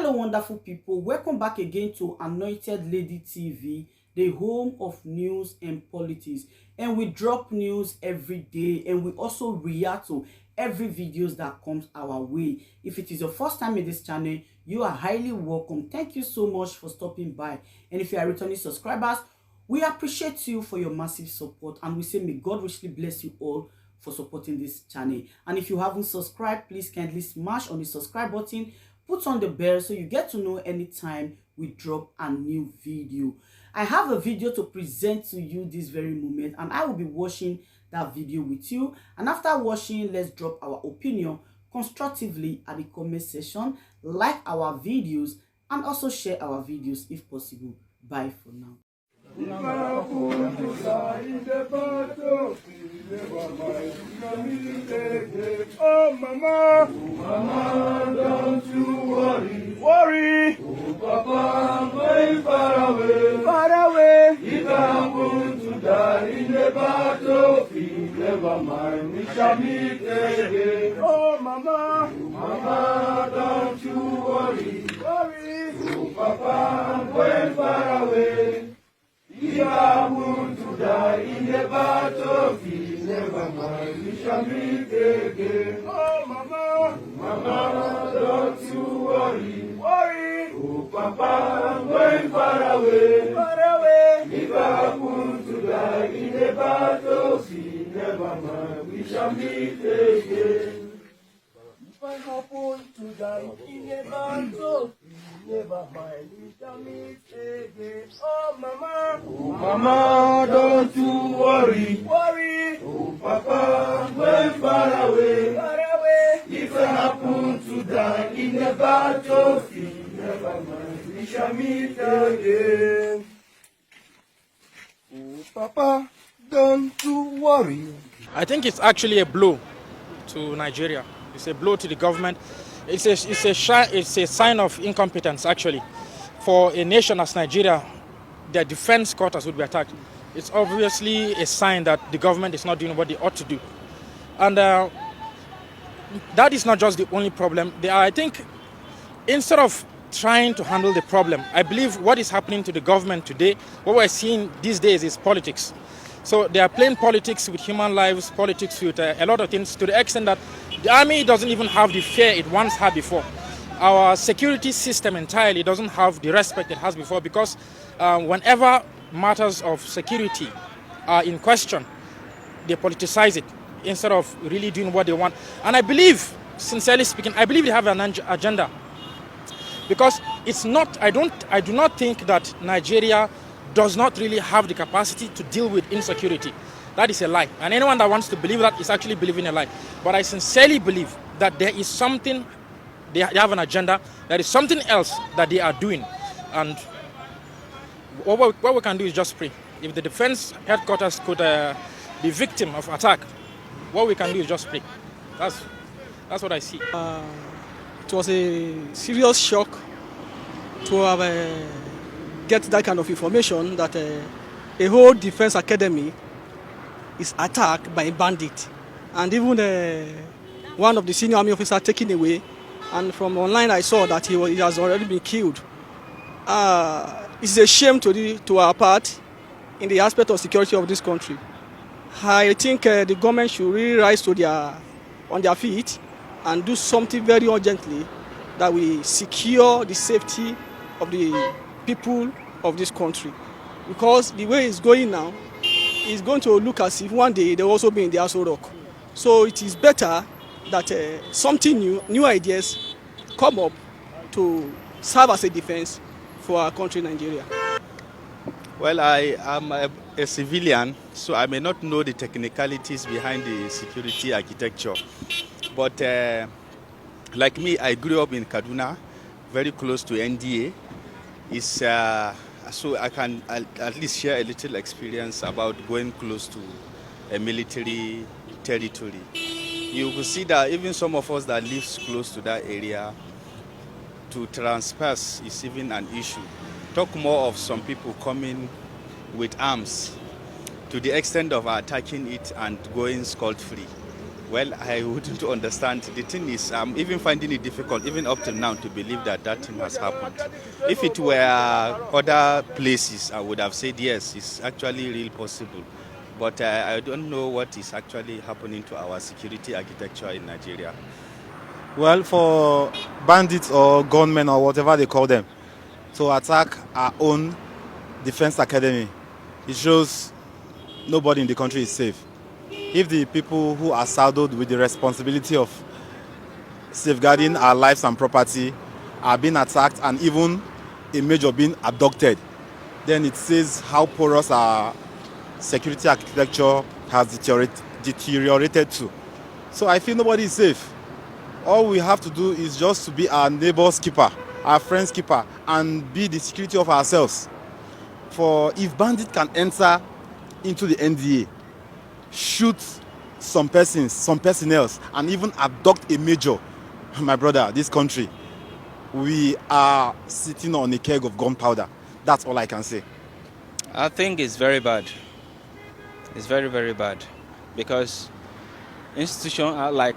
Hello wonderful people, welcome back again to Anointed Lady TV, the home of news and politics. And we drop news every day, and we also react to every videos that comes our way. If it is your first time in this channel, you are highly welcome. Thank you so much for stopping by. And if you are returning subscribers, we appreciate you for your massive support, and we say may God richly bless you all for supporting this channel. And if you haven't subscribed, please kindly smash on the subscribe button, put on the bell so you get to know anytime we drop a new video. I have a video to present to you this very moment, and I will be watching that video with you. And after watching, let's drop our opinion constructively at the comment section, like our videos, and also share our videos if possible. Bye for now. Oh mama, mama, don't you worry. Oh papa, I'm going far away. If I happen to die in the battlefield, never mind, we shall meet again. Oh mama, mama, don't you worry. Oh papa, I'm going far away. If I happen to die in the battlefield, never mind, we shall meet again. Oh mama, mama, don't you worry. Oh papa, I'm going far away. If I happen to die in the battlefield, never mind, we shall meet again. If I happen to die in the battlefield, never mind, we shall meet again. Oh mama, don't you worry. Oh papa, I'm going far away. If I happen to die in the battlefield, never mind, we shall meet again. Oh papa, don't you worry. I think it's actually a blow to Nigeria. It's a blow to the government. It's a sign of incompetence, actually. For a nation as Nigeria, their defense quarters would be attacked. It's obviously a sign that the government is not doing what they ought to do. And that is not just the only problem. I think instead of trying to handle the problem, I believe what is happening to the government today, what we're seeing these days is politics. So they are playing politics with human lives, politics with a lot of things, to the extent that the army doesn't even have the fear it once had before. Our security system entirely doesn't have the respect it has before, because whenever matters of security are in question, they politicize it instead of really doing what they want. And I believe, sincerely speaking, I believe they have an agenda. Because it's not, I do not think that Nigeria does not really have the capacity to deal with insecurity. That is a lie. And anyone that wants to believe that is actually believing a lie. But I sincerely believe that there is something, they have an agenda, there is something else that they are doing. And what we can do is just pray. If the defense headquarters could be victim of attack, what we can do is just pray. That's what I see. It was a serious shock to have get that kind of information that a whole defense academy is attacked by a bandit, and even one of the senior army officers taken away. And from online I saw that he has already been killed. It's a shame to our part in the aspect of security of this country. I think the government should really rise to on their feet and do something very urgently that we secure the safety of the people of this country. Because the way it's going now, it's going to look as if one day they'll also be in the Aso Rock. So it is better that something new ideas come up to serve as a defense for our country, Nigeria. Well, I am a civilian, so I may not know the technicalities behind the security architecture. But like me, I grew up in Kaduna, very close to NDA. So I can at least share a little experience about going close to a military territory. You will see that even some of us that live close to that area, to trespass is even an issue. Talk more of some people coming with arms to the extent of attacking it and going scot-free. Well, I wouldn't understand. The thing is, I'm even finding it difficult, even up till now, to believe that that thing has happened. If it were other places, I would have said yes, it's actually real possible. But I don't know what is actually happening to our security architecture in Nigeria. Well, for bandits or gunmen or whatever they call them, to attack our own defense academy, it shows nobody in the country is safe. If the people who are saddled with the responsibility of safeguarding our lives and property are being attacked and even a major being abducted, then it says how porous our security architecture has deteriorated to. So I feel nobody is safe. All we have to do is just to be our neighbor's keeper, our friend's keeper, and be the security of ourselves. For if bandits can enter into the NDA, shoot some persons, some personnel, and even abduct a major, my brother, this country, we are sitting on a keg of gunpowder. That's all I can say. I think it's very bad. It's very, very bad. Because institutions are like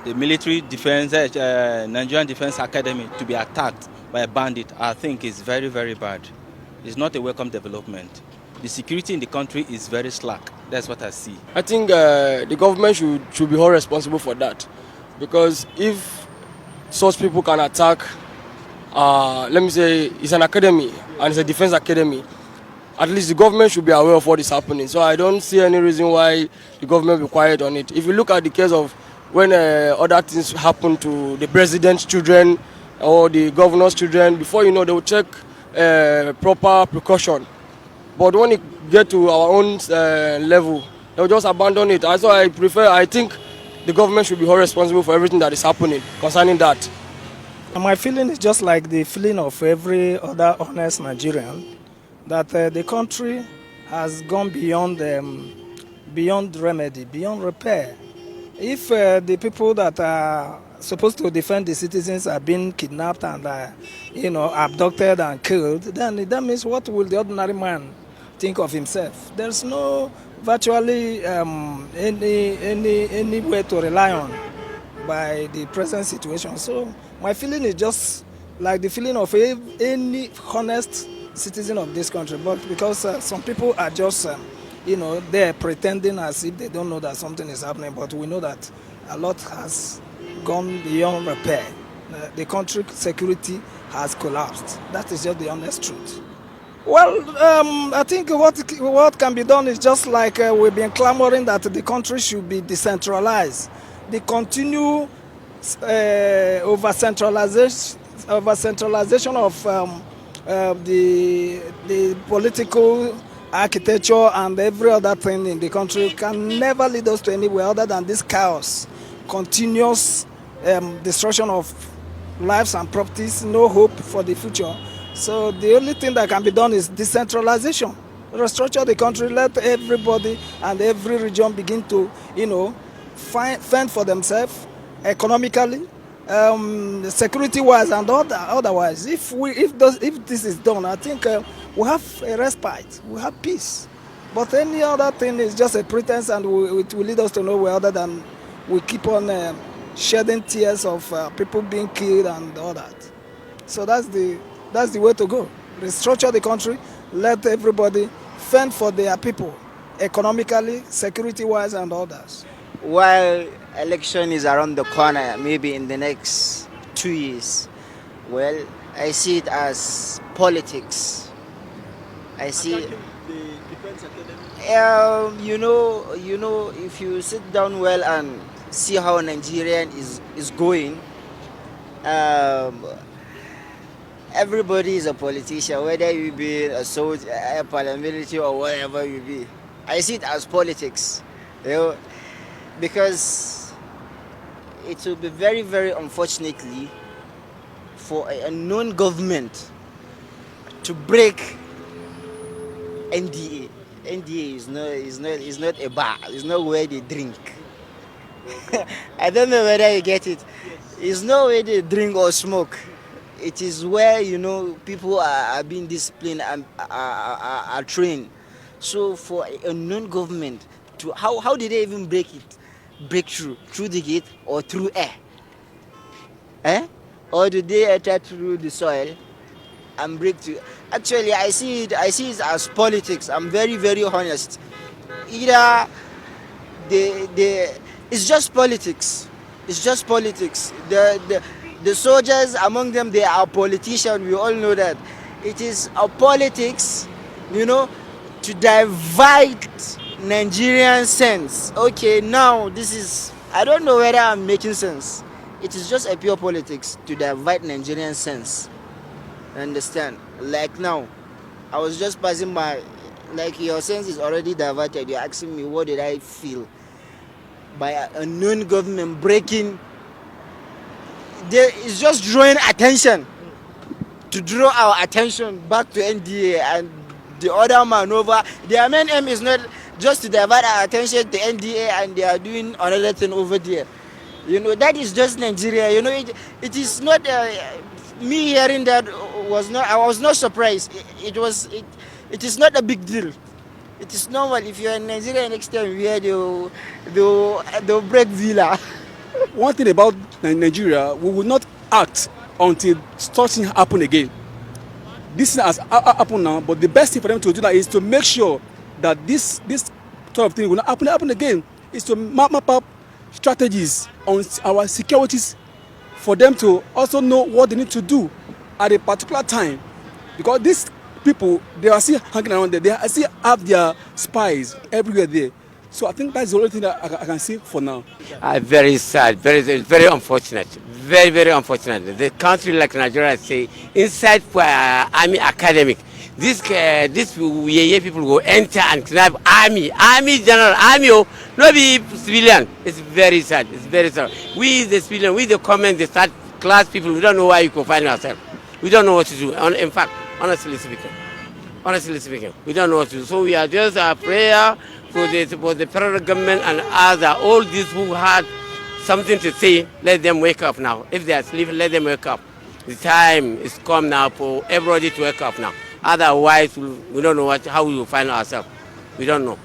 the military defense, Nigerian Defense Academy, to be attacked by a bandit, I think is very, very bad. It's not a welcome development. The security in the country is very slack. That's what I see. I think the government should be all responsible for that. Because if such people can attack, let me say, it's an academy and it's a defense academy, at least the government should be aware of what is happening. So I don't see any reason why the government will be quiet on it. If you look at the case of when other things happen to the president's children or the governor's children, before you know, they will check proper precaution. But when it gets to our own level, they'll just abandon it. So I think the government should be all responsible for everything that is happening concerning that. And my feeling is just like the feeling of every other honest Nigerian, that the country has gone beyond remedy, beyond repair. If the people that are supposed to defend the citizens are being kidnapped and abducted and killed, then that means what will the ordinary man think of himself? There's no virtually any way to rely on by the present situation. So my feeling is just like the feeling of any honest citizen of this country, but because some people are just they're pretending as if they don't know that something is happening, but we know that a lot has gone beyond repair. The country security has collapsed. That is just the honest truth. Well, I think what can be done is just like we've been clamoring that the country should be decentralized. The continued over-centralization of the political architecture and every other thing in the country can never lead us to anywhere other than this chaos, continuous destruction of lives and properties, no hope for the future. So the only thing that can be done is decentralization. Restructure the country, let everybody and every region begin to, fend for themselves economically, security-wise and otherwise. If this is done, I think we have a respite, we have peace. But any other thing is just a pretense, and it will lead us to nowhere other than we keep on shedding tears of people being killed and all that. So that's the way to go. Restructure the country, let everybody fend for their people, economically, security-wise and others. While election is around the corner, maybe in the next 2 years, well, I see it as politics. I see, if you sit down well and see how Nigerian is going, everybody is a politician, whether you be a soldier, a paramilitary, or whatever you be. I see it as politics, because it will be very, very unfortunately for a non-government to break NDA. NDA is not a bar. It's not where they drink. I don't know whether you get it. It's not where they drink or smoke. It is where people are being disciplined and are trained. So for a non-government to how did they even break it? break through the gate or through air? Or do they enter through the soil and break through? Actually, I see it as politics. I'm very, very honest. Either it's just politics. It's just politics. The soldiers among them, they are politicians. We all know that. It is a politics, to divide Nigerian sense. Okay, now this is, I don't know whether I'm making sense. It is just a pure politics to divide Nigerian sense. Understand? Like now, I was just passing by, like your sense is already diverted. You're asking me what did I feel by a known government breaking. It's just drawing attention, to draw our attention back to NDA and the other man over. Their main aim is not just to divert our attention to NDA, and they are doing another thing over there. That is just Nigeria. It is not me hearing that I was not surprised. It is not a big deal. It is normal. If you are in Nigeria next time, they'll break villa. One thing about Nigeria, we will not act until something happen again. This has happened now, but the best thing for them to do that is to make sure that this sort of thing will not happen again. Is to map up strategies on our securities for them to also know what they need to do at a particular time, because these people, they are still hanging around there. They still have their spies everywhere there. So I think that's the only thing that I can see for now. Very sad, very unfortunate, very, very unfortunate. The country like Nigeria say inside for army academic, this people will enter and kidnap army general, not be civilian. It's very sad. It's very sad. We the civilian, we the common, the third class people, we don't know where you can find ourselves. We don't know what to do. In fact, honestly speaking, we don't know what to do. So we are just a prayer for the federal government and all these who had something to say. Let them wake up now. If they are sleeping, let them wake up. The time is come now for everybody to wake up now. Otherwise, we don't know how we will find ourselves. We don't know.